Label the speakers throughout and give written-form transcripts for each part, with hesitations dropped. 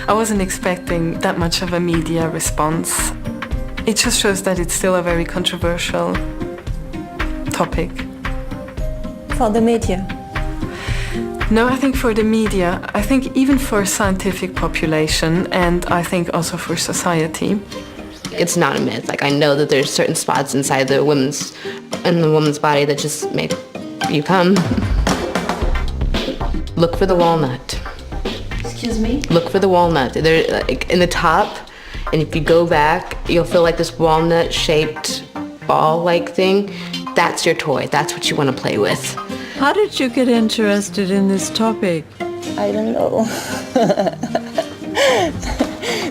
Speaker 1: I wasn't expecting that much of a media response. It just shows that it's still a very controversial topic.
Speaker 2: For the media?
Speaker 1: No, I think for the media, I think even for scientific population, and I think also for society.
Speaker 3: It's not a myth. Like, I know that there's certain spots inside the woman's body that just make you come. Look for the walnut.
Speaker 2: Excuse me?
Speaker 3: Look for the walnut. They're like in the top, and if you go back, you'll feel like this walnut-shaped ball-like thing. That's your toy. That's what you want to play with.
Speaker 4: How did you get interested in this topic?
Speaker 2: I don't know.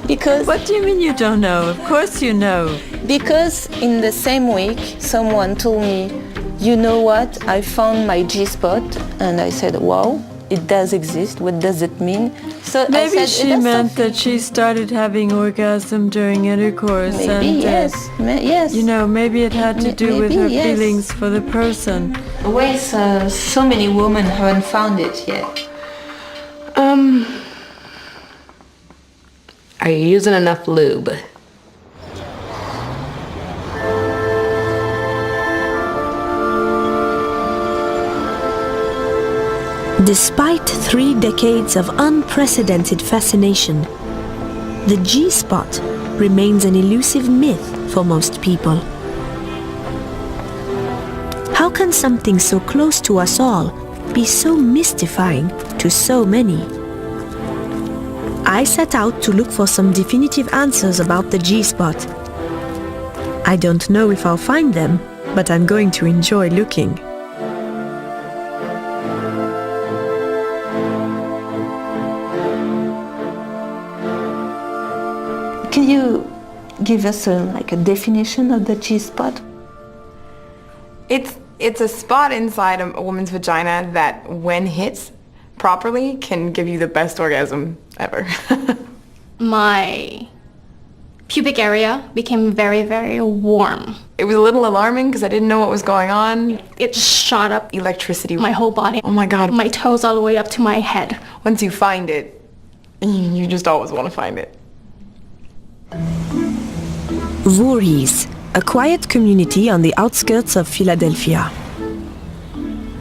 Speaker 2: Because...
Speaker 4: What do you mean you don't know? Of course you know.
Speaker 2: Because in the same week, someone told me, you know what, I found my G-spot, and I said, wow, it does exist. What does it mean? So
Speaker 4: maybe
Speaker 2: I said,
Speaker 4: she meant that she started having orgasm during intercourse.
Speaker 2: Maybe,
Speaker 4: and,
Speaker 2: yes. Yes.
Speaker 4: You know, maybe it had to do with her feelings for the person.
Speaker 2: Why so many women haven't found it yet?
Speaker 3: Are you using enough lube?
Speaker 5: Despite 3 decades of unprecedented fascination, the G-spot remains an elusive myth for most people. How can something so close to us all be so mystifying to so many? I set out to look for some definitive answers about the G-spot. I don't know if I'll find them, but I'm going to enjoy looking.
Speaker 2: Can you give us a definition of the G-spot?
Speaker 6: It's a spot inside a woman's vagina that, when hit properly, can give you the best orgasm ever.
Speaker 7: My pubic area became very, very warm.
Speaker 6: It was a little alarming because I didn't know what was going on.
Speaker 7: It just shot up
Speaker 6: electricity.
Speaker 7: My whole body.
Speaker 6: Oh my God.
Speaker 7: My toes all the way up to my head.
Speaker 6: Once you find it, you just always want to find it.
Speaker 5: Voorhees, a quiet community on the outskirts of Philadelphia.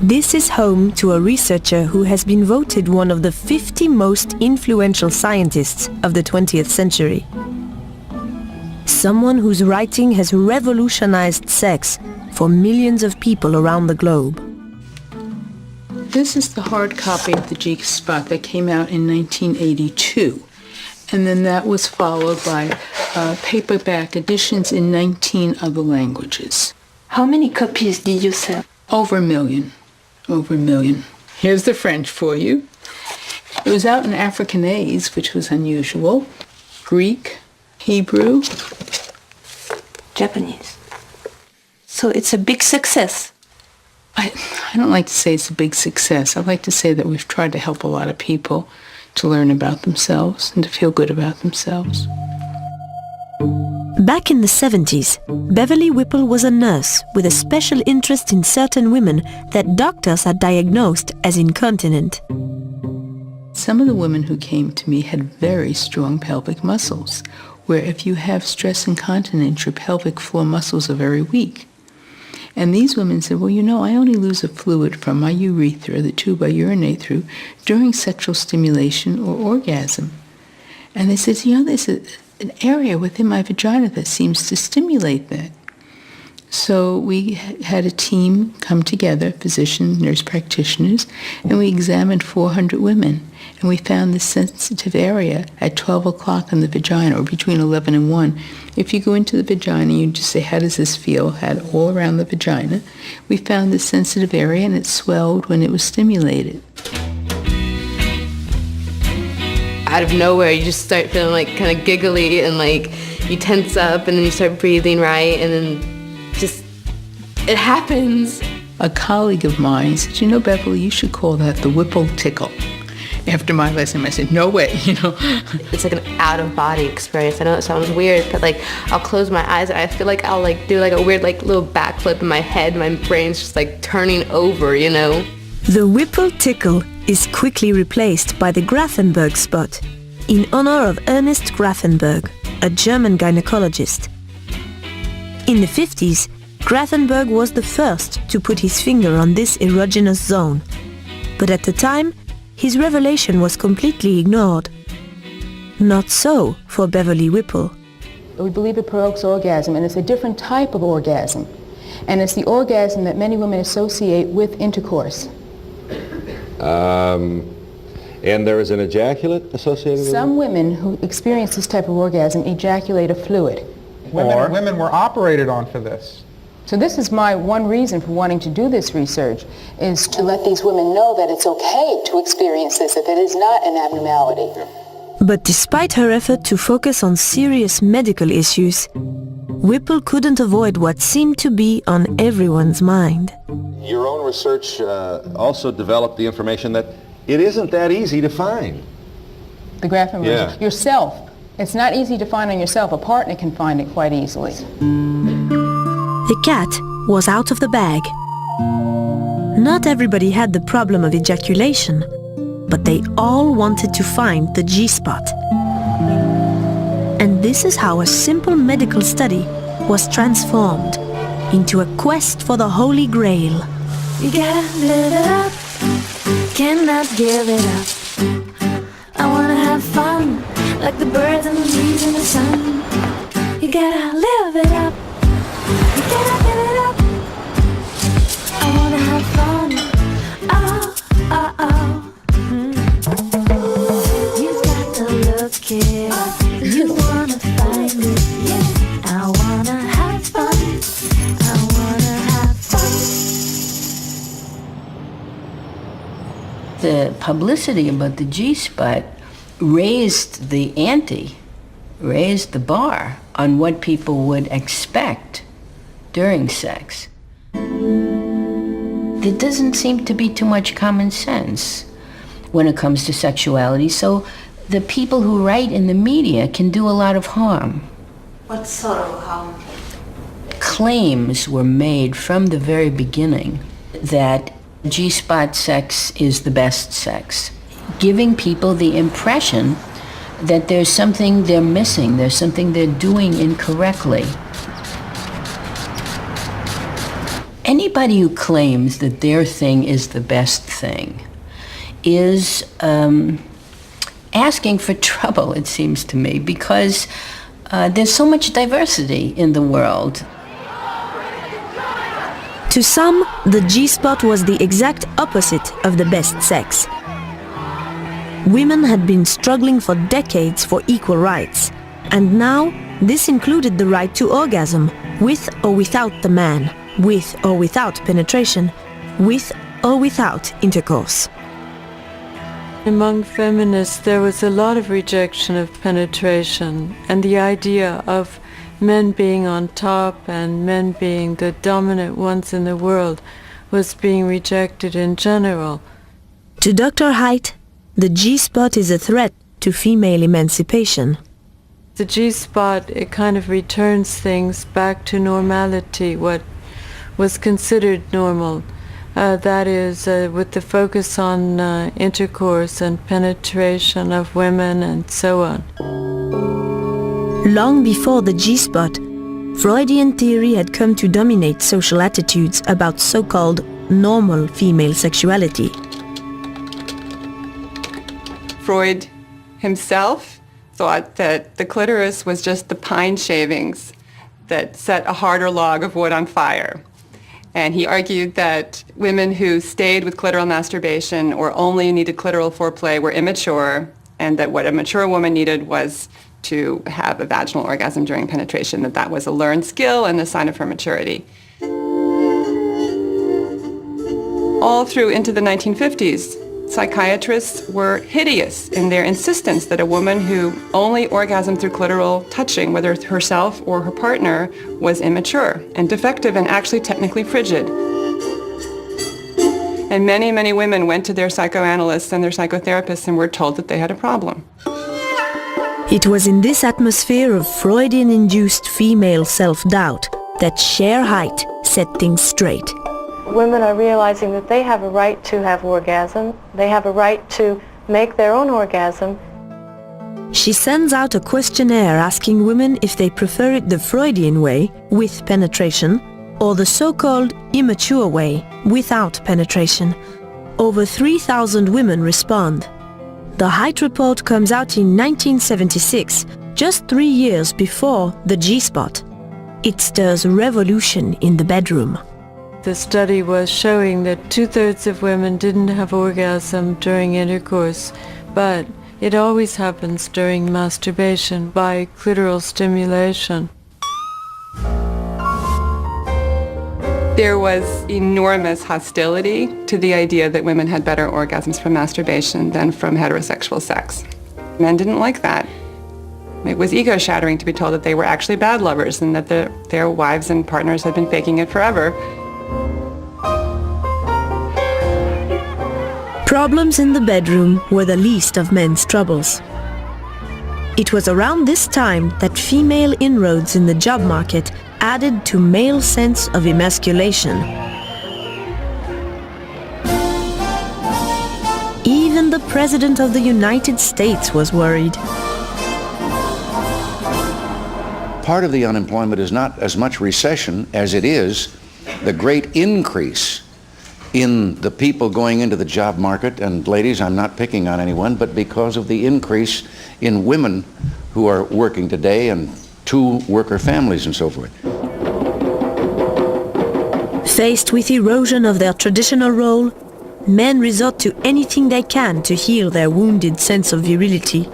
Speaker 5: This is home to a researcher who has been voted one of the 50 most influential scientists of the 20th century. Someone whose writing has revolutionized sex for millions of people around the globe.
Speaker 8: This is the hard copy of the G-spot that came out in 1982. And then that was followed by paperback editions in 19 other languages.
Speaker 2: How many copies did you sell?
Speaker 8: Over a million. Over a million. Here's the French for you. It was out in Afrikaans, which was unusual. Greek, Hebrew.
Speaker 2: Japanese. So it's a big success.
Speaker 8: I don't like to say it's a big success. I like to say that we've tried to help a lot of people to learn about themselves and to feel good about themselves.
Speaker 5: Back in the 70s, Beverly Whipple was a nurse with a special interest in certain women that doctors had diagnosed as incontinent.
Speaker 8: Some of the women who came to me had very strong pelvic muscles, where if you have stress incontinence, your pelvic floor muscles are very weak. And these women said, well, you know, I only lose a fluid from my urethra, the tube I urinate through, during sexual stimulation or orgasm. And they said, you know, there's an area within my vagina that seems to stimulate that. So we had a team come together, physicians, nurse practitioners, and we examined 400 women. And we found this sensitive area at 12 o'clock in the vagina, or between 11 and 1. If you go into the vagina, you just say, how does this feel? Had all around the vagina. We found this sensitive area, and it swelled when it was stimulated.
Speaker 3: Out of nowhere, you just start feeling like kind of giggly, and like you tense up, and then you start breathing right, and then just, it happens.
Speaker 8: A colleague of mine said, you know, Beverly, you should call that the Whipple tickle. After my lesson, I said, no way, you know.
Speaker 3: It's like an out-of-body experience. I know it sounds weird, but like I'll close my eyes and I feel like I'll like do like a weird like little backflip in my head. My brain's just like turning over, you know.
Speaker 5: The Whipple tickle is quickly replaced by the Grafenberg spot, in honor of Ernest Grafenberg, a German gynecologist. In the 50s, Grafenberg was the first to put his finger on this erogenous zone. But at the time, his revelation was completely ignored. Not so for Beverly Whipple.
Speaker 9: We believe it provokes orgasm, and it's a different type of orgasm. And it's the orgasm that many women associate with intercourse.
Speaker 10: And there is an ejaculate associated with it?
Speaker 9: Some women who experience this type of orgasm ejaculate a fluid.
Speaker 11: Women were operated on for this.
Speaker 9: So this is my one reason for wanting to do this research, is to let these women know that it's okay to experience this, if it is not an abnormality.
Speaker 5: But despite her effort to focus on serious medical issues, Whipple couldn't avoid what seemed to be on everyone's mind.
Speaker 10: Your own research also developed the information that it isn't that easy to find.
Speaker 9: The Grafenberg, yourself. It's not easy to find on yourself. A partner can find it quite easily.
Speaker 5: The cat was out of the bag. Not everybody had the problem of ejaculation, but they all wanted to find the G-spot. And this is how a simple medical study was transformed into a quest for the Holy Grail.
Speaker 12: You gotta live it up, cannot give it up. I wanna have fun, like the birds and the bees in the sun. You gotta live it up, you gotta live it up. I wanna have fun, oh, oh, oh. You've got to look it, you wanna find it, yeah. I wanna have fun, I wanna have fun.
Speaker 13: The publicity about the G-spot raised the ante, raised the bar on what people would expect during sex. There doesn't seem to be too much common sense when it comes to sexuality, so the people who write in the media can do a lot of harm.
Speaker 12: What sort of harm?
Speaker 13: Claims were made from the very beginning that G-spot sex is the best sex, giving people the impression that there's something they're missing, there's something they're doing incorrectly. Anybody who claims that their thing is the best thing is asking for trouble, it seems to me, because there's so much diversity in the world.
Speaker 5: To some, the G-spot was the exact opposite of the best sex. Women had been struggling for decades for equal rights, and now this included the right to orgasm, with or without the man, with or without penetration, with or without intercourse.
Speaker 4: Among feminists, there was a lot of rejection of penetration, and the idea of men being on top and men being the dominant ones in the world was being rejected in general.
Speaker 5: To Dr. Haidt, the G-spot is a threat to female emancipation.
Speaker 4: The G-spot, it kind of returns things back to normality, what was considered normal. That is, with the focus on intercourse and penetration of women and so on.
Speaker 5: Long before the G-spot, Freudian theory had come to dominate social attitudes about so-called normal female sexuality.
Speaker 6: Freud himself thought that the clitoris was just the pine shavings that set a harder log of wood on fire. And he argued that women who stayed with clitoral masturbation or only needed clitoral foreplay were immature, and that what a mature woman needed was to have a vaginal orgasm during penetration, that was a learned skill and a sign of her maturity. All through into the 1950s, psychiatrists were hideous in their insistence that a woman who only orgasmed through clitoral touching, whether herself or her partner, was immature and defective and actually technically frigid. And many, many women went to their psychoanalysts and their psychotherapists and were told that they had a problem.
Speaker 5: It was in this atmosphere of Freudian-induced female self-doubt that Cher Haidt set things straight.
Speaker 14: Women are realizing that they have a right to have orgasm. They have a right to make their own orgasm.
Speaker 5: She sends out a questionnaire asking women if they prefer it the Freudian way, with penetration, or the so-called immature way, without penetration. Over 3,000 women respond. The Height report comes out in 1976, just 3 years before the G-spot. It stirs revolution in the bedroom.
Speaker 4: The study was showing that 2/3 of women didn't have orgasm during intercourse, but it always happens during masturbation by clitoral stimulation.
Speaker 6: There was enormous hostility to the idea that women had better orgasms from masturbation than from heterosexual sex. Men didn't like that. It was ego-shattering to be told that they were actually bad lovers and that their wives and partners had been faking it forever.
Speaker 5: Problems in the bedroom were the least of men's troubles. It was around this time that female inroads in the job market added to male sense of emasculation. Even the President of the United States was worried.
Speaker 15: Part of the unemployment is not as much recession as it is the great increase in the people going into the job market. And ladies, I'm not picking on anyone, but because of the increase in women who are working today and two-worker families and so forth.
Speaker 5: Faced with erosion of their traditional role, men resort to anything they can to heal their wounded sense of virility.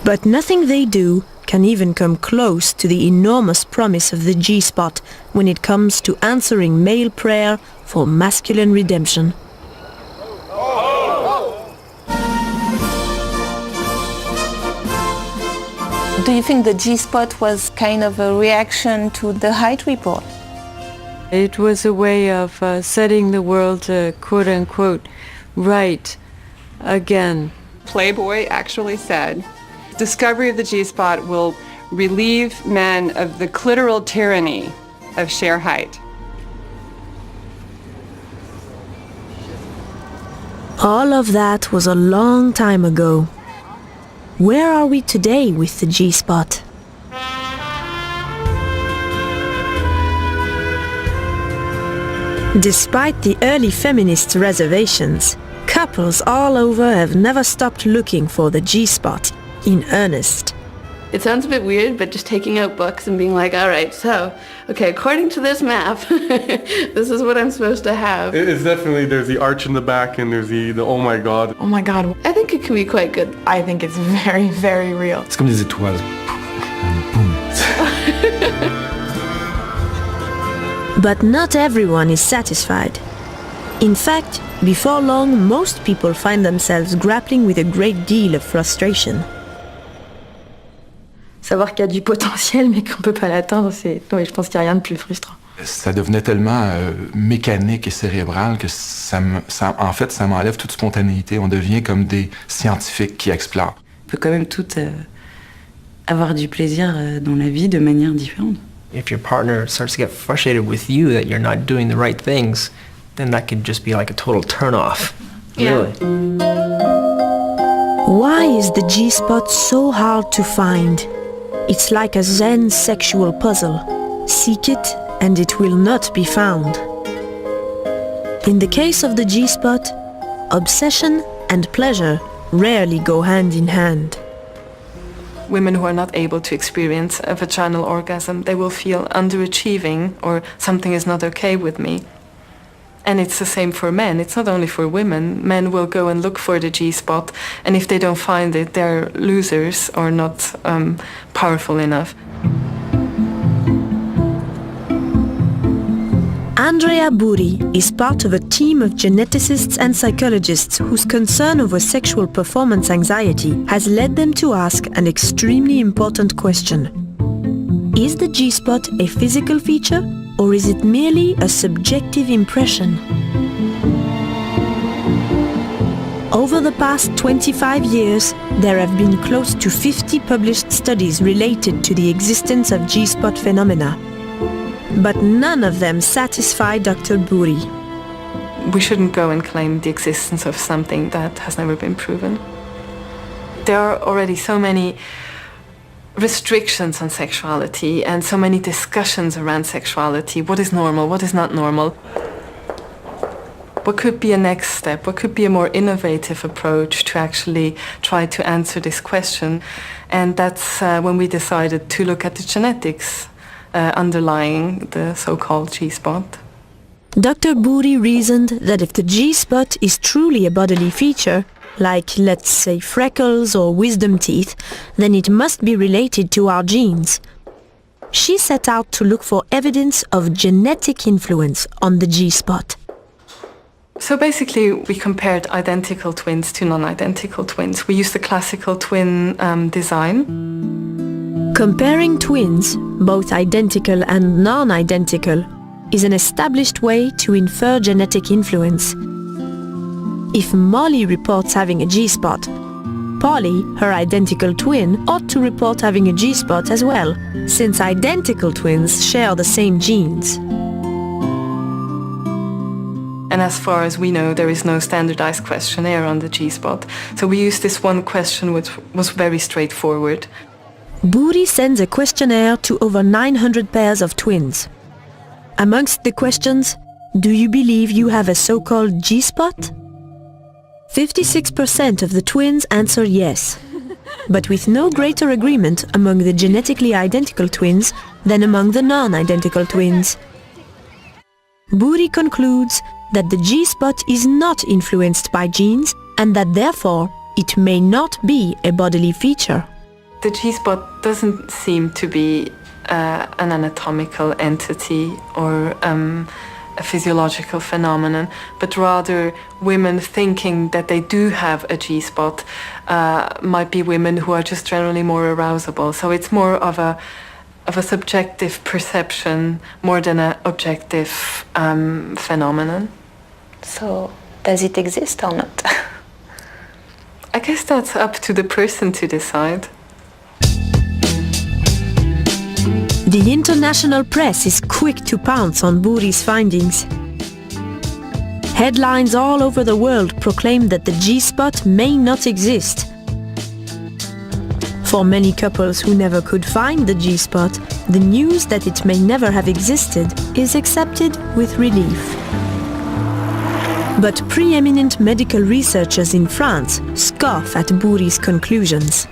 Speaker 5: But nothing they do can even come close to the enormous promise of the G-spot when it comes to answering male prayer for masculine redemption.
Speaker 2: Do you think the G-spot was kind of a reaction to the Height report?
Speaker 4: It was a way of setting the world, quote-unquote, right again.
Speaker 6: Playboy actually said, discovery of the G-spot will relieve men of the clitoral tyranny of sheer height.
Speaker 5: All of that was a long time ago. Where are we today with the G-spot? Despite the early feminists' reservations, couples all over have never stopped looking for the G-spot in earnest.
Speaker 3: It sounds a bit weird, but just taking out books and being like, all right, so, okay, according to this map, this is what I'm supposed to have.
Speaker 16: It's definitely, there's the arch in the back and there's the oh my god.
Speaker 3: Oh my god. I think it can be quite good.
Speaker 1: I think it's very, very real.
Speaker 17: C'est comme des étoiles.
Speaker 5: But not everyone is satisfied. In fact, before long, most people find themselves grappling with a great deal of frustration.
Speaker 18: Savoir qu'il y a du potentiel mais qu'on peut pas l'atteindre, oui, je pense qu'il n'y a rien de plus frustrant.
Speaker 17: Ça devenait tellement mécanique et cérébral que en fait, ça m'enlève toute spontanéité. On devient comme des scientifiques qui explorent.
Speaker 19: On peut quand même toutes avoir du plaisir dans la vie de manière différente.
Speaker 20: If your partner starts to get frustrated with you that you're not doing the right things, then that could just be like a total turn-off.
Speaker 3: Yeah.
Speaker 20: Really.
Speaker 5: Why is the G-spot so hard to find? It's like a Zen sexual puzzle. Seek it and it will not be found. In the case of the G-spot, obsession and pleasure rarely go hand in hand.
Speaker 1: Women who are not able to experience a vaginal orgasm, they will feel underachieving or something is not okay with me. And it's the same for men. It's not only for women. Men will go and look for the G-spot, and if they don't find it, they're losers or not powerful enough.
Speaker 5: Andrea Buri is part of a team of geneticists and psychologists whose concern over sexual performance anxiety has led them to ask an extremely important question. Is the G-spot a physical feature, or is it merely a subjective impression? Over the past 25 years, there have been close to 50 published studies related to the existence of G-spot phenomena. But none of them satisfy Dr. Buri.
Speaker 1: we shouldn't go and claim the existence of something that has never been proven. There are already so many restrictions on sexuality and so many discussions around sexuality. What is normal? What is not normal? What could be a next step? What could be a more innovative approach to actually try to answer this question? And that's when we decided to look at the genetics underlying the so-called G-spot.
Speaker 5: Dr. Bouri reasoned that if the G-spot is truly a bodily feature, like, let's say, freckles or wisdom teeth, then it must be related to our genes. She set out to look for evidence of genetic influence on the G-spot.
Speaker 1: So basically, we compared identical twins to non-identical twins. We used the classical twin design.
Speaker 5: Comparing twins, both identical and non-identical, is an established way to infer genetic influence. If Molly reports having a G-spot, Polly, her identical twin, ought to report having a G-spot as well, since identical twins share the same genes.
Speaker 1: And as far as we know, there is no standardized questionnaire on the G-spot. So we used this one question which was very straightforward.
Speaker 5: Bouri sends a questionnaire to over 900 pairs of twins. Amongst the questions, do you believe you have a so-called G-spot? 56% of the twins answer yes, but with no greater agreement among the genetically identical twins than among the non-identical twins. Bouri concludes that the G-spot is not influenced by genes and that therefore it may not be a bodily feature.
Speaker 1: The G-spot doesn't seem to be an anatomical entity or a physiological phenomenon, but rather women thinking that they do have a G-spot might be women who are just generally more arousable. So it's more of a subjective perception more than an objective phenomenon.
Speaker 2: So does it exist or not?
Speaker 1: I guess that's up to the person to decide.
Speaker 5: The international press is quick to pounce on Bouri's findings. Headlines all over the world proclaim that the G-spot may not exist. For many couples who never could find the G-spot, the news that it may never have existed is accepted with relief. But preeminent medical researchers in France scoff at Bouri's conclusions.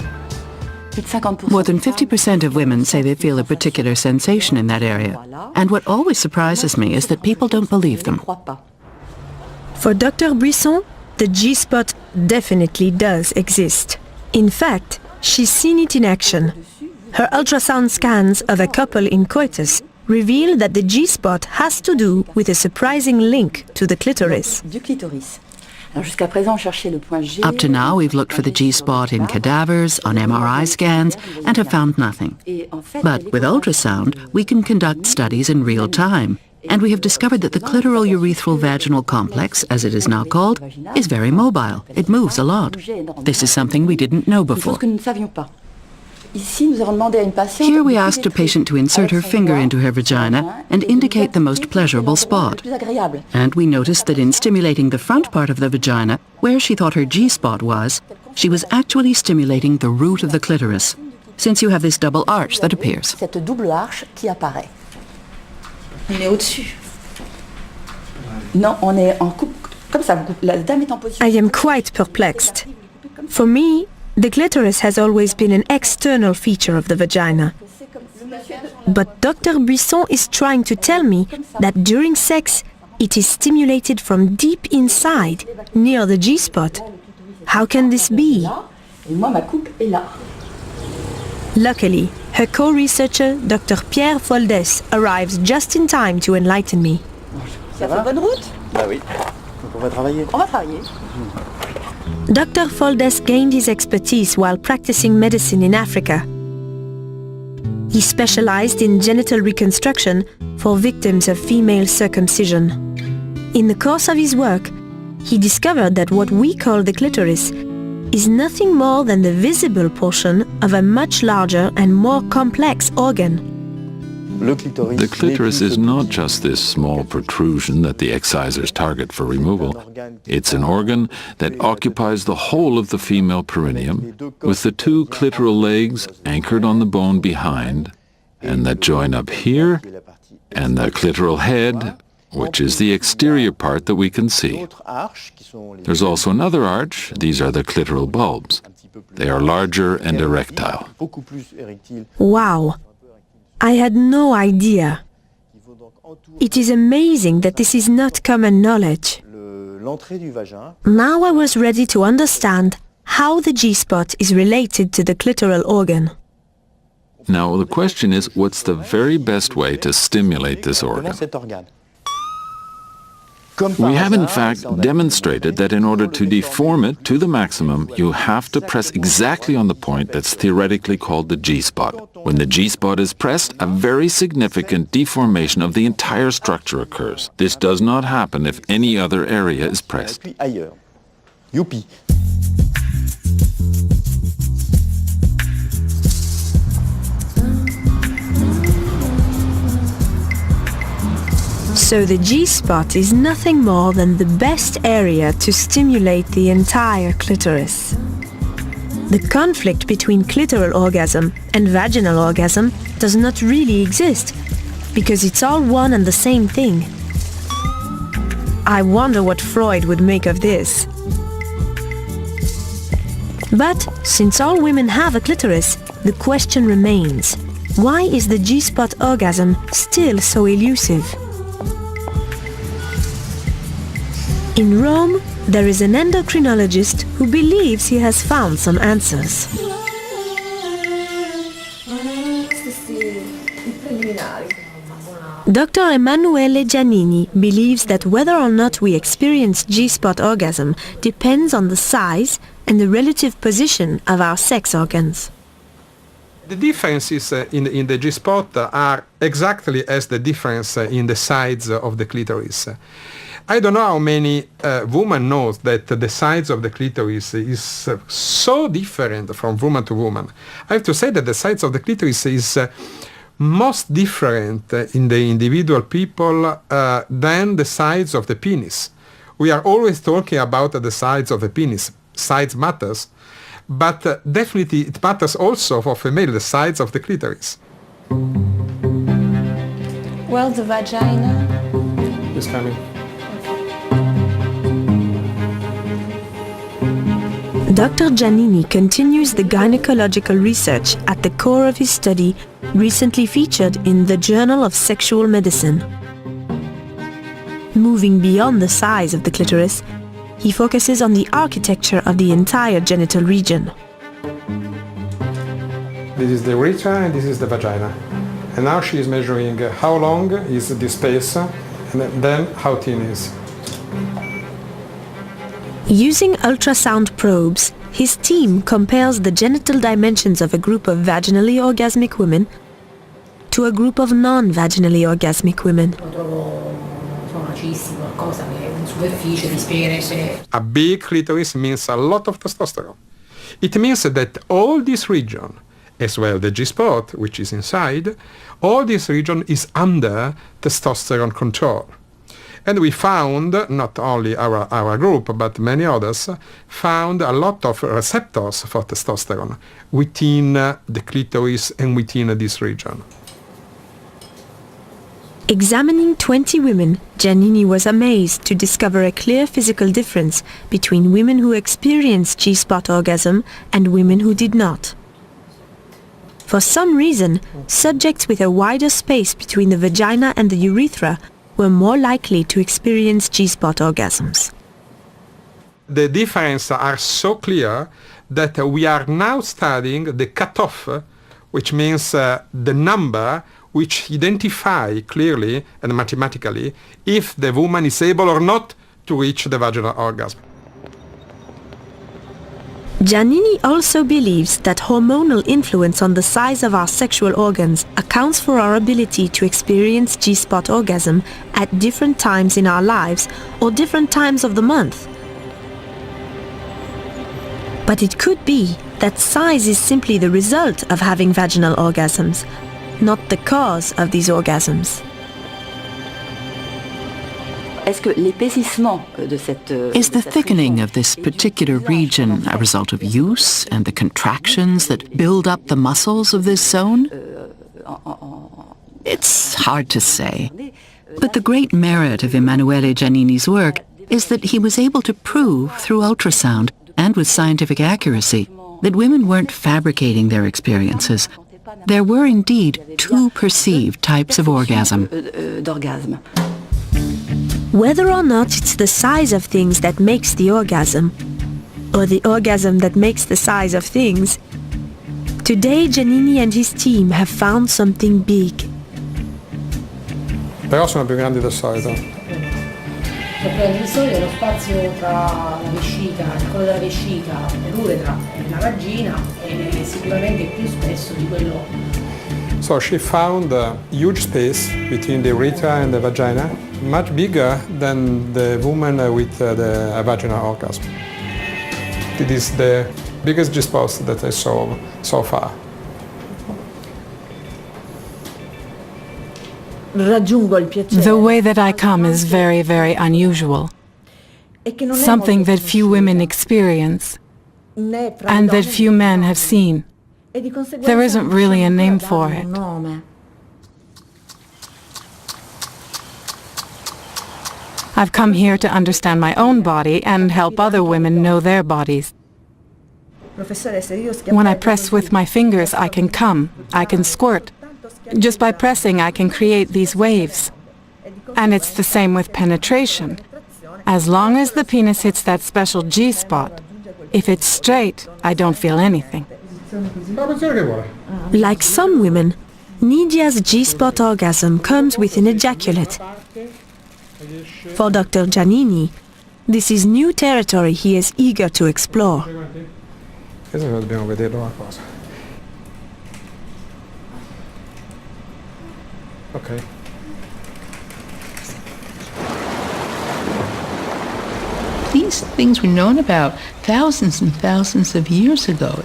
Speaker 21: More than 50% of women say they feel a particular sensation in that area. And what always surprises me is that people don't believe them.
Speaker 5: For Dr. Buisson, the G-spot definitely does exist. In fact, she's seen it in action. Her ultrasound scans of a couple in coitus reveal that the G-spot has to do with a surprising link to the clitoris.
Speaker 21: Up to now, we've looked for the G-spot in cadavers, on MRI scans, and have found nothing. But with ultrasound, we can conduct studies in real time, and we have discovered that the clitoral urethral vaginal complex, as it is now called, is very mobile. It moves a lot. This is something we didn't know before. Here we asked a patient to insert her finger into her vagina and indicate the most pleasurable spot. And we noticed that in stimulating the front part of the vagina, where she thought her G-spot was, she was actually stimulating the root of the clitoris, since you have this double arch that appears.
Speaker 5: I am quite perplexed. For me, the clitoris has always been an external feature of the vagina. But Dr. Buisson is trying to tell me that during sex, it is stimulated from deep inside, near the G-spot. How can this be? Luckily, her co-researcher, Dr. Pierre Foldes, arrives just in time to enlighten me. Dr. Foldes gained his expertise while practicing medicine in Africa. He specialized in genital reconstruction for victims of female circumcision. In the course of his work, he discovered that what we call the clitoris is nothing more than the visible portion of a much larger and more complex organ.
Speaker 7: The clitoris is not just this small protrusion that the excisors target for removal. It's an organ that occupies the whole of the female perineum, with the two clitoral legs anchored on the bone behind, and that join up here, and the clitoral head, which is the exterior part that we can see. There's also another arch. These are the clitoral bulbs. They are larger and erectile.
Speaker 5: Wow! I had no idea. It is amazing that this is not common knowledge. Now I was ready to understand how the G-spot is related to the clitoral organ.
Speaker 7: Now the question is, what's the very best way to stimulate this organ? We have in fact demonstrated that in order to deform it to the maximum, you have to press exactly on the point that's theoretically called the G-spot. When the G-spot is pressed, a very significant deformation of the entire structure occurs. This does not happen if any other area is pressed.
Speaker 5: So the G-spot is nothing more than the best area to stimulate the entire clitoris. The conflict between clitoral orgasm and vaginal orgasm does not really exist, because it's all one and the same thing. I wonder what Freud would make of this. But since all women have a clitoris, the question remains: why is the G-spot orgasm still so elusive? In Rome, there is an endocrinologist who believes he has found some answers. Dr. Emanuele Giannini believes that whether or not we experience G-spot orgasm depends on the size and the relative position of our sex organs.
Speaker 11: The differences in the G-spot are exactly as the difference in the size of the clitoris. I don't know how many women know that the size of the clitoris is so different from woman to woman. I have to say that the size of the clitoris is most different in the individual people than the size of the penis. We are always talking about the size of the penis. Size matters, but definitely it matters also for female, the size of the clitoris.
Speaker 2: Well, the vagina
Speaker 11: is coming.
Speaker 5: Dr. Giannini continues the gynecological research at the core of his study, recently featured in the Journal of Sexual Medicine. Moving beyond the size of the clitoris, he focuses on the architecture of the entire genital region.
Speaker 11: This is the urethra and this is the vagina. And now she is measuring how long is this space and then how thin is.
Speaker 5: Using ultrasound probes, his team compares the genital dimensions of a group of vaginally orgasmic women to a group of non-vaginally orgasmic women.
Speaker 11: A big clitoris means a lot of testosterone. It means that all this region, as well the G-spot, which is inside, all this region is under testosterone control. And we found, not only our group, but many others, found a lot of receptors for testosterone within the clitoris and within this region.
Speaker 5: Examining 20 women, Giannini was amazed to discover a clear physical difference between women who experienced G-spot orgasm and women who did not. For some reason, subjects with a wider space between the vagina and the urethra were more likely to experience G-spot orgasms.
Speaker 11: The differences are so clear that we are now studying the cutoff, which means the number which identify clearly and mathematically if the woman is able or not to reach the vaginal orgasm.
Speaker 5: Giannini also believes that hormonal influence on the size of our sexual organs accounts for our ability to experience G-spot orgasm at different times in our lives or different times of the month. But it could be that size is simply the result of having vaginal orgasms, not the cause of these orgasms.
Speaker 21: Is the thickening of this particular region a result of use and the contractions that build up the muscles of this zone? It's hard to say. But the great merit of Emanuele Giannini's work is that he was able to prove through ultrasound and with scientific accuracy that women weren't fabricating their experiences. There were indeed two perceived types of orgasm.
Speaker 5: Whether or not it's the size of things that makes the orgasm, or the orgasm that makes the size of things, today Giannini and his team have found something big.
Speaker 11: Però sono più grandi del solito.
Speaker 8: Di solito lo spazio tra la vescica, il collo della vescica, l'uretra e la vagina è sicuramente più spesso di quello.
Speaker 11: So she found a huge space between the urethra and the vagina, much bigger than the woman with the vaginal orgasm. It is the biggest G-spot that I saw so far.
Speaker 22: The way that I come is very, very unusual. Something that few women experience and that few men have seen. There isn't really a name for it. I've come here to understand my own body and help other women know their bodies. When I press with my fingers, I can come, I can squirt. Just by pressing, I can create these waves. And it's the same with penetration. As long as the penis hits that special G-spot, if it's straight, I don't feel anything.
Speaker 5: Like some women, Nidia's G-spot orgasm comes with an ejaculate. For Dr. Giannini, this is new territory he is eager to explore.
Speaker 11: Dobbiamo vederlo una cosa. Okay.
Speaker 9: These things were known about thousands and thousands of years ago.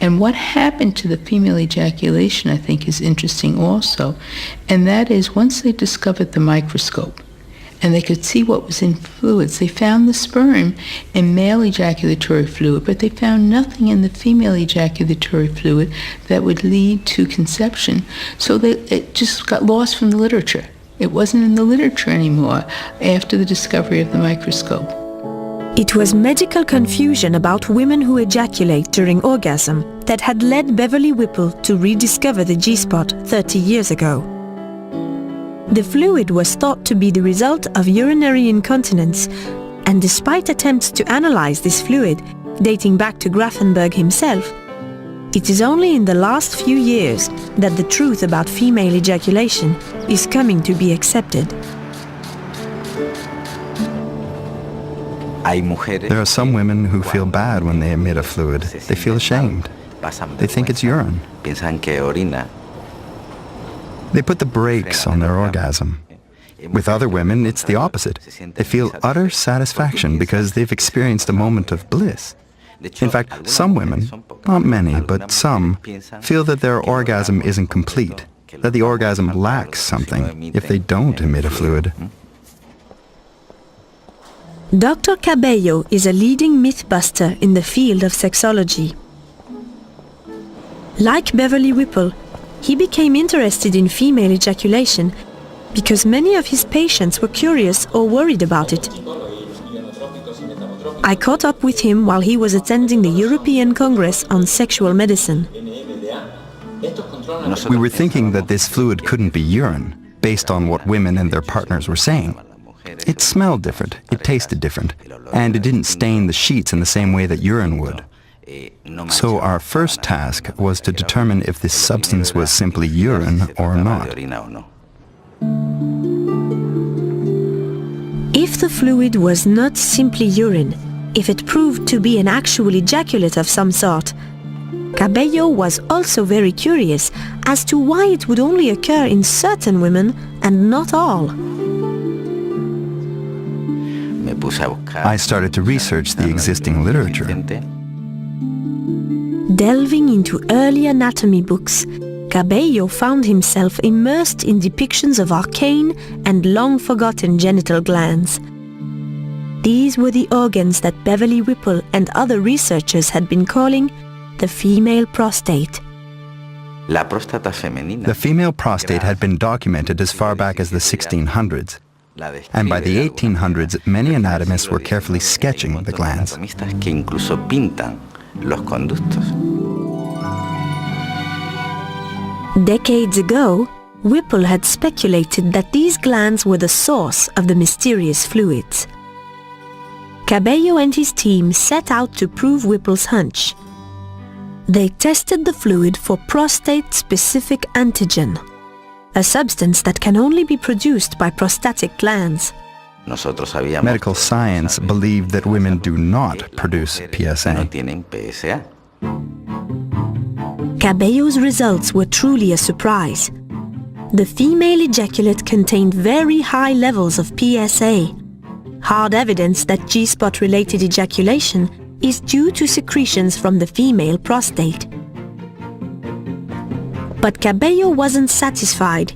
Speaker 9: And what happened to the female ejaculation, I think, is interesting also. And that is, once they discovered the microscope and they could see what was in fluids, they found the sperm in male ejaculatory fluid, but they found nothing in the female ejaculatory fluid that would lead to conception. So it just got lost from the literature. It wasn't in the literature anymore after the discovery of the microscope.
Speaker 5: It was medical confusion about women who ejaculate during orgasm that had led Beverly Whipple to rediscover the G-spot 30 years ago. The fluid was thought to be the result of urinary incontinence, and despite attempts to analyze this fluid, dating back to Grafenberg himself, it is only in the last few years that the truth about female ejaculation is coming to be accepted.
Speaker 23: There are some women who feel bad when they emit a fluid. They feel ashamed. They think it's urine. They put the brakes on their orgasm. With other women, it's the opposite. They feel utter satisfaction because they've experienced a moment of bliss. In fact, some women, not many, but some, feel that their orgasm isn't complete, that the orgasm lacks something if they don't emit a fluid.
Speaker 5: Dr. Cabello is a leading mythbuster in the field of sexology. Like Beverly Whipple, he became interested in female ejaculation because many of his patients were curious or worried about it. I caught up with him while he was attending the European Congress on Sexual Medicine.
Speaker 23: We were thinking that this fluid couldn't be urine, based on what women and their partners were saying. It smelled different, it tasted different, and it didn't stain the sheets in the same way that urine would. So our first task was to determine if this substance was simply urine or not.
Speaker 5: If the fluid was not simply urine, if it proved to be an actual ejaculate of some sort, Cabello was also very curious as to why it would only occur in certain women and not all.
Speaker 23: I started to research the existing literature.
Speaker 5: Delving into early anatomy books, Cabello found himself immersed in depictions of arcane and long-forgotten genital glands. These were the organs that Beverly Whipple and other researchers had been calling the female prostate.
Speaker 23: The female prostate had been documented as far back as the 1600s, and by the 1800s many anatomists were carefully sketching the glands.
Speaker 5: Decades ago, Whipple had speculated that these glands were the source of the mysterious fluids. Cabello and his team set out to prove Whipple's hunch. They tested the fluid for prostate-specific antigen, a substance that can only be produced by prostatic glands.
Speaker 23: Medical science believed that women do not produce PSA.
Speaker 5: Cabello's results were truly a surprise. The female ejaculate contained very high levels of PSA, hard evidence that G-spot-related ejaculation is due to secretions from the female prostate. But Cabello wasn't satisfied.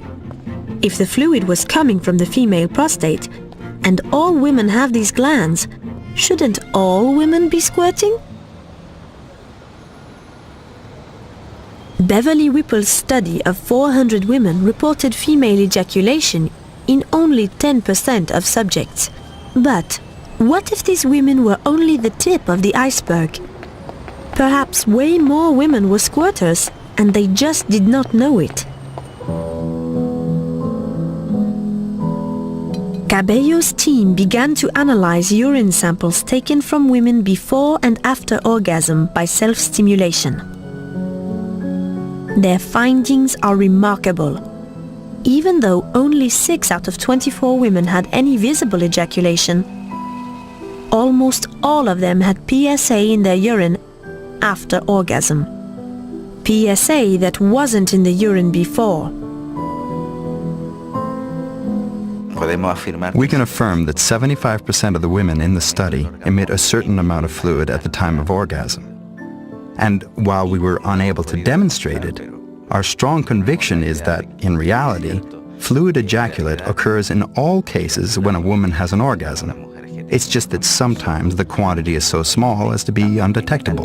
Speaker 5: If the fluid was coming from the female prostate, and all women have these glands, shouldn't all women be squirting? Beverly Whipple's study of 400 women reported female ejaculation in only 10% of subjects. But what if these women were only the tip of the iceberg? Perhaps way more women were squirters and they just did not know it. Cabello's team began to analyze urine samples taken from women before and after orgasm by self-stimulation. Their findings are remarkable. Even though only 6 out of 24 women had any visible ejaculation, almost all of them had PSA in their urine after orgasm. PSA that wasn't in the urine before.
Speaker 23: We can affirm that 75% of the women in the study emit a certain amount of fluid at the time of orgasm. And while we were unable to demonstrate it, our strong conviction is that, in reality, fluid ejaculate occurs in all cases when a woman has an orgasm. It's just that sometimes the quantity is so small as to be undetectable.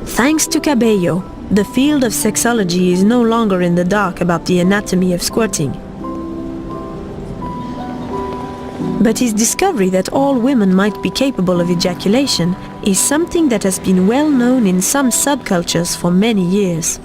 Speaker 5: Thanks to Cabello, the field of sexology is no longer in the dark about the anatomy of squirting. But his discovery that all women might be capable of ejaculation is something that has been well known in some subcultures for many years.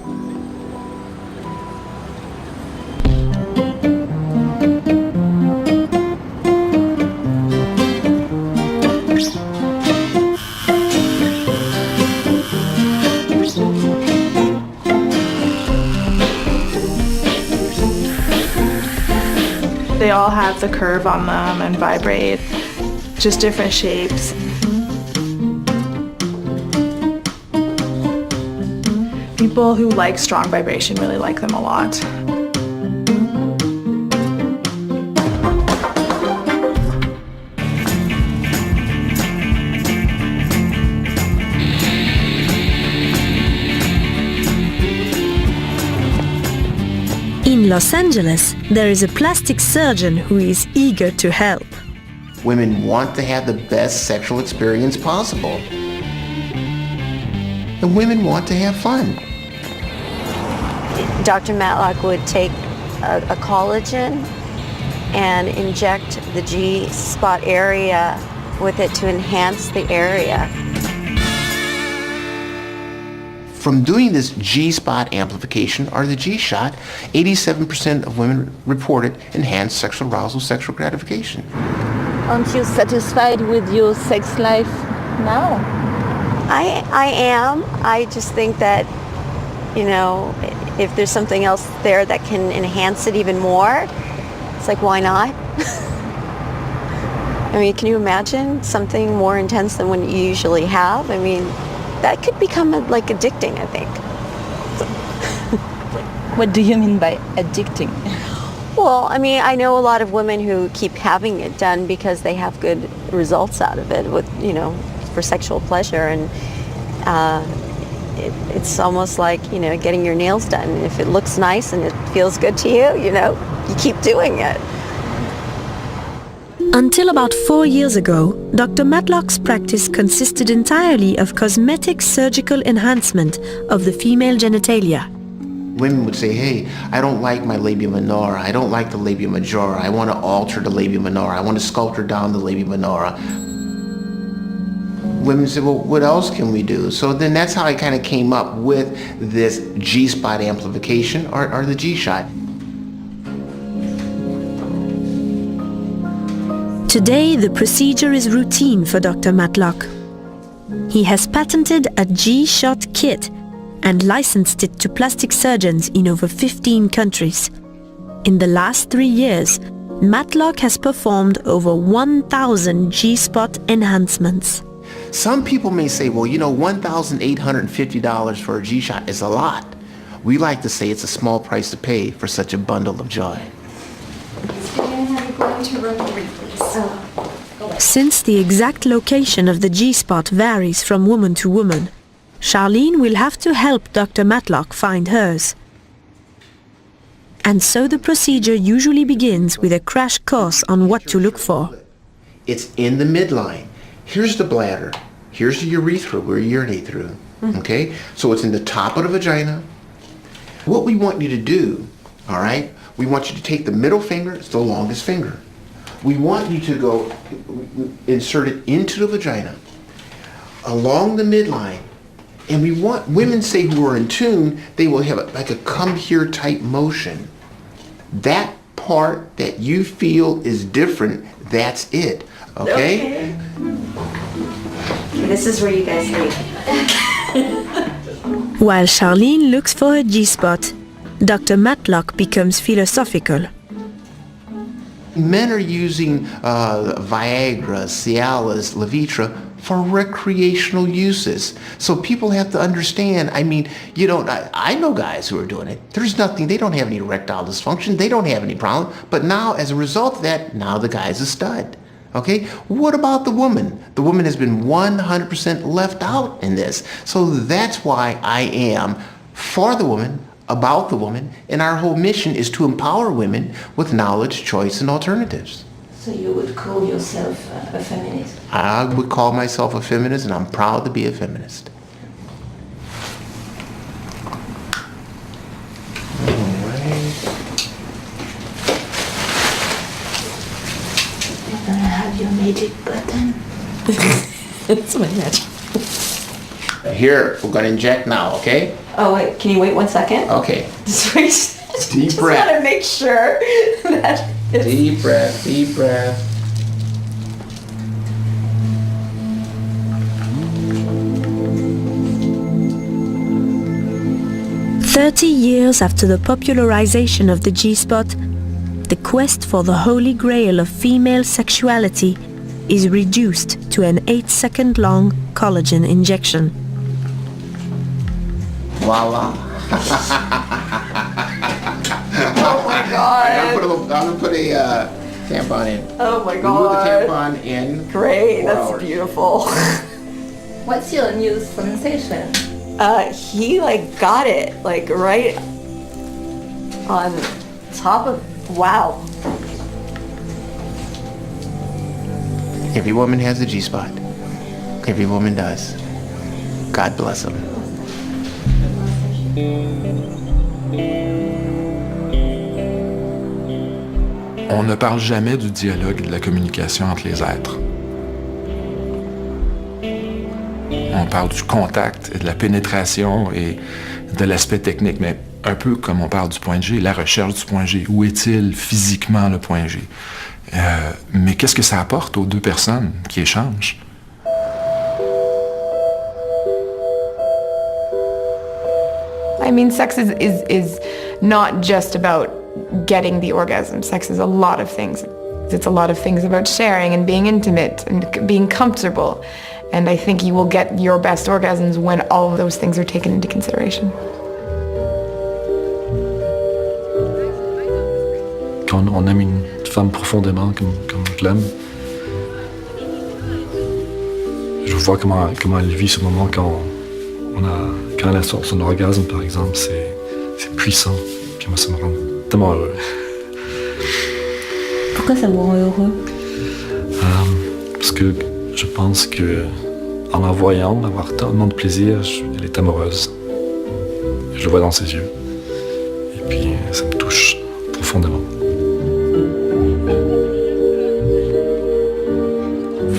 Speaker 10: They all have the curve on them and vibrate, just different shapes. People who like strong vibration really like them a lot.
Speaker 5: In Los Angeles, there is a plastic surgeon who is eager to help.
Speaker 12: Women want to have the best sexual experience possible. And women want to have fun.
Speaker 13: Dr. Matlock would take a collagen and inject the G-spot area with it to enhance the area.
Speaker 12: From doing this G-spot amplification or the G-shot, 87% of women reported enhanced sexual arousal, sexual gratification.
Speaker 2: Aren't you satisfied with your sex life now?
Speaker 13: I am. I just think that, you know, if there's something else there that can enhance it even more, it's like, why not? I mean, can you imagine something more intense than what you usually have? I mean, that could become like addicting, I think.
Speaker 2: What do you mean by addicting?
Speaker 13: Well, I mean, I know a lot of women who keep having it done because they have good results out of it with, you know, for sexual pleasure. And it's almost like, you know, getting your nails done. If it looks nice and it feels good to you, you know, you keep doing it.
Speaker 5: Until about 4 years ago, Dr. Matlock's practice consisted entirely of cosmetic surgical enhancement of the female genitalia.
Speaker 12: Women would say, hey, I don't like my labia minora, I don't like the labia majora, I want to alter the labia minora, I want to sculpture down the labia minora. Women said, well, what else can we do? So then that's how I kind of came up with this G-spot amplification or the G-shot.
Speaker 5: Today, the procedure is routine for Dr. Matlock. He has patented a G-shot kit and licensed it to plastic surgeons in over 15 countries. In the last 3 years, Matlock has performed over 1,000 G-spot enhancements.
Speaker 12: Some people may say, well, you know, $1,850 for a G-shot is a lot. We like to say it's a small price to pay for such a bundle of joy.
Speaker 5: Since the exact location of the G-spot varies from woman to woman, Charlene will have to help Dr. Matlock find hers. And so the procedure usually begins with a crash course on what to look for.
Speaker 12: It's in the midline. Here's the bladder. Here's the urethra where you urinate through. Okay? So it's in the top of the vagina. What we want you to do, all right, we want you to take the middle finger, it's the longest finger. We want you to go insert it into the vagina, along the midline, and we want women, say, who are in tune, they will have like a come here type motion. That part that you feel is different, that's it. Okay?
Speaker 18: This is where you guys leave.
Speaker 5: While Charlene looks for her G-spot, Dr. Matlock becomes philosophical.
Speaker 12: Men are using Viagra, Cialis, Levitra for recreational uses. So people have to understand, I mean, you know, I know guys who are doing it. There's nothing, they don't have any erectile dysfunction, they don't have any problem. But now, as a result of that, now the guy's a stud. Okay? What about the woman? The woman has been 100% left out in this. So that's why I am for the woman, about the woman, and our whole mission is to empower women with knowledge, choice, and alternatives.
Speaker 18: So you would call yourself a feminist?
Speaker 12: I would call myself a feminist, and I'm proud to be a feminist.
Speaker 18: You're gonna have your magic button.
Speaker 19: It's my magic.
Speaker 12: Here, we're gonna inject now, okay?
Speaker 18: Oh wait, can you wait 1 second?
Speaker 12: Okay.
Speaker 18: Just wait.
Speaker 12: Deep
Speaker 18: Just
Speaker 12: breath.
Speaker 18: want to make sure that it's...
Speaker 12: Deep breath, deep breath.
Speaker 5: "30 years after the popularization of the G-spot, the quest for the holy grail of female sexuality is reduced to an 8-second-long collagen injection.
Speaker 12: Voila.
Speaker 18: Oh my god.
Speaker 12: I'm gonna put a tampon in.
Speaker 18: Oh my
Speaker 12: Remove
Speaker 18: god.
Speaker 12: the tampon in.
Speaker 18: Great,
Speaker 12: 4
Speaker 18: that's
Speaker 12: hours.
Speaker 18: beautiful.
Speaker 2: What's your new sensation?
Speaker 18: He like got it, like right on top of, wow.
Speaker 12: Every woman has a G-spot. Every woman does. God bless them.
Speaker 17: On ne parle jamais du dialogue et de la communication entre les êtres. On parle du contact et de la pénétration et de l'aspect technique, mais un peu comme on parle du point G, la recherche du point G. Où est-il physiquement le point G? Mais qu'est-ce que ça apporte aux deux personnes qui échangent?
Speaker 10: I mean, sex is not just about getting the orgasm. Sex is a lot of things. It's a lot of things about sharing and being intimate and being comfortable. And I think you will get your best orgasms when all of those things are taken into consideration.
Speaker 4: Quand on aime une femme profondément comme je l'aime, je vois comment elle vit ce moment quand quand son orgasme, par exemple, c'est puissant. Puis moi, ça me rend tellement heureux.
Speaker 2: Pourquoi ça vous rend heureux?
Speaker 4: Parce que je pense que en voyant, avoir tellement de plaisir, elle est amoureuse. Je le vois dans ses yeux. Et puis, ça me touche profondément.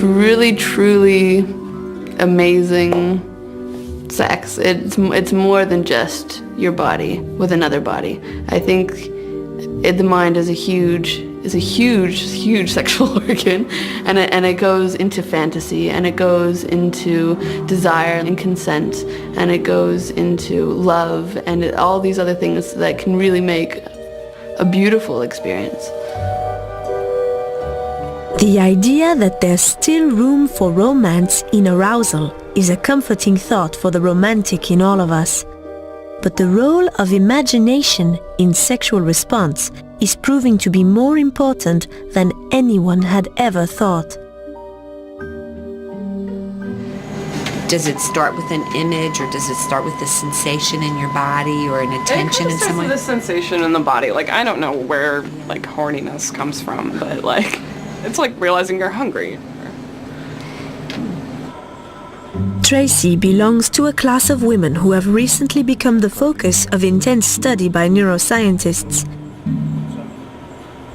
Speaker 3: Really, truly amazing sex. It's more than just your body with another body. I think the mind is a huge sexual organ, and it goes into fantasy, and it goes into desire and consent, and it goes into love, and all these other things that can really make a beautiful experience.
Speaker 5: The idea that there's still room for romance in arousal is a comforting thought for the romantic in all of us. But the role of imagination in sexual response is proving to be more important than anyone had ever thought.
Speaker 6: Does it start with an image, or does it start with a sensation in your body or an attention in some way?
Speaker 1: It kind of starts with a sensation in the body. Like, I don't know where, like, horniness comes from, but, like, it's like realizing you're hungry.
Speaker 5: Tracy belongs to a class of women who have recently become the focus of intense study by neuroscientists.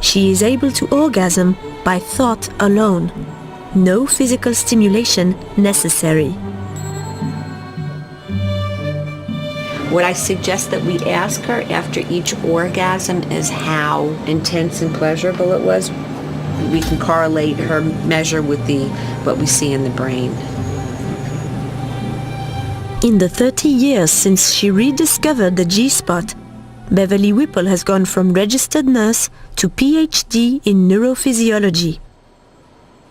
Speaker 5: She is able to orgasm by thought alone. No physical stimulation necessary.
Speaker 6: What I suggest that we ask her after each orgasm is how intense and pleasurable it was. We can correlate her measure with what we see in the brain.
Speaker 5: In the 30 years since she rediscovered the G-spot, Beverly Whipple has gone from registered nurse to PhD in neurophysiology.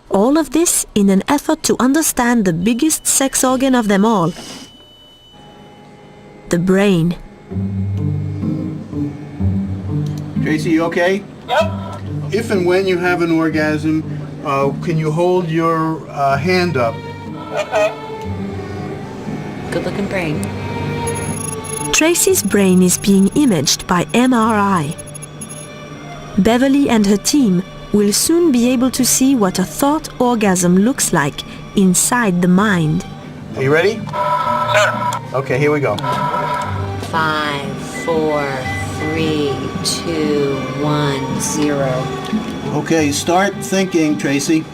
Speaker 5: All of this in an effort to understand the biggest sex organ of them all, the brain.
Speaker 14: Tracy, you okay? Yep. If and when you have an orgasm, can you hold your hand up?
Speaker 6: Okay. Good looking brain.
Speaker 5: Tracy's brain is being imaged by MRI. Beverly and her team will soon be able to see what a thought orgasm looks like inside the mind.
Speaker 14: Are you ready? Sure. Okay, here we go.
Speaker 6: 5, 4, 3, 2, 1, 0.
Speaker 14: Okay, start thinking, Tracy.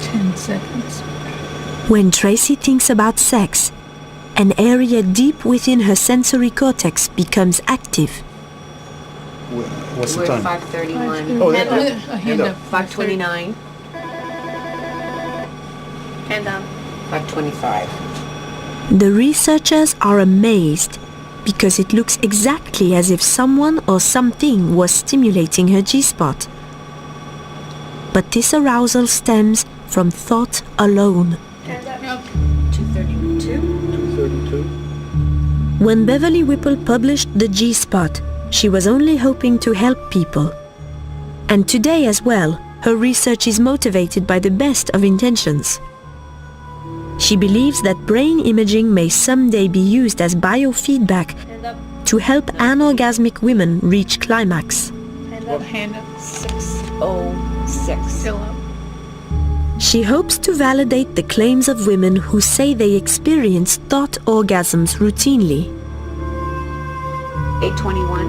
Speaker 9: 10 seconds.
Speaker 5: When Tracy thinks about sex, an area deep within her sensory cortex becomes active.
Speaker 14: What's
Speaker 6: We're
Speaker 14: the time?
Speaker 6: 5:31.
Speaker 14: Oh,
Speaker 6: hand up. 5:29. Hand down. 5:25.
Speaker 5: The researchers are amazed because it looks exactly as if someone or something was stimulating her G-spot. But this arousal stems from thought alone.
Speaker 6: 2:32.
Speaker 14: 2:32.
Speaker 5: When Beverly Whipple published the G-spot, she was only hoping to help people. And today as well, her research is motivated by the best of intentions. She believes that brain imaging may someday be used as biofeedback to help anorgasmic women reach climax.
Speaker 10: Hand up.
Speaker 6: 6:06.
Speaker 10: Still up.
Speaker 5: She hopes to validate the claims of women who say they experience thought orgasms routinely.
Speaker 6: 8:21.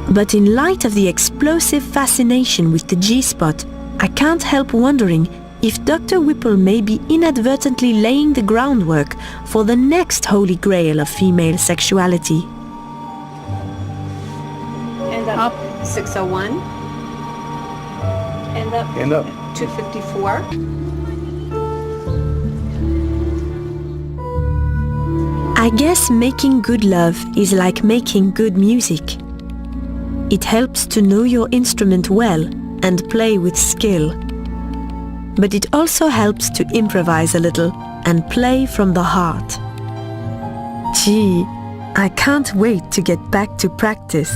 Speaker 5: But in light of the explosive fascination with the G-spot, I can't help wondering if Dr. Whipple may be inadvertently laying the groundwork for the next holy grail of female sexuality.
Speaker 6: Hand up. 6:01. Hand up.
Speaker 14: Hand up.
Speaker 6: 2:54.
Speaker 5: I guess making good love is like making good music. It helps to know your instrument well and play with skill. But it also helps to improvise a little and play from the heart. Gee, I can't wait to get back to practice.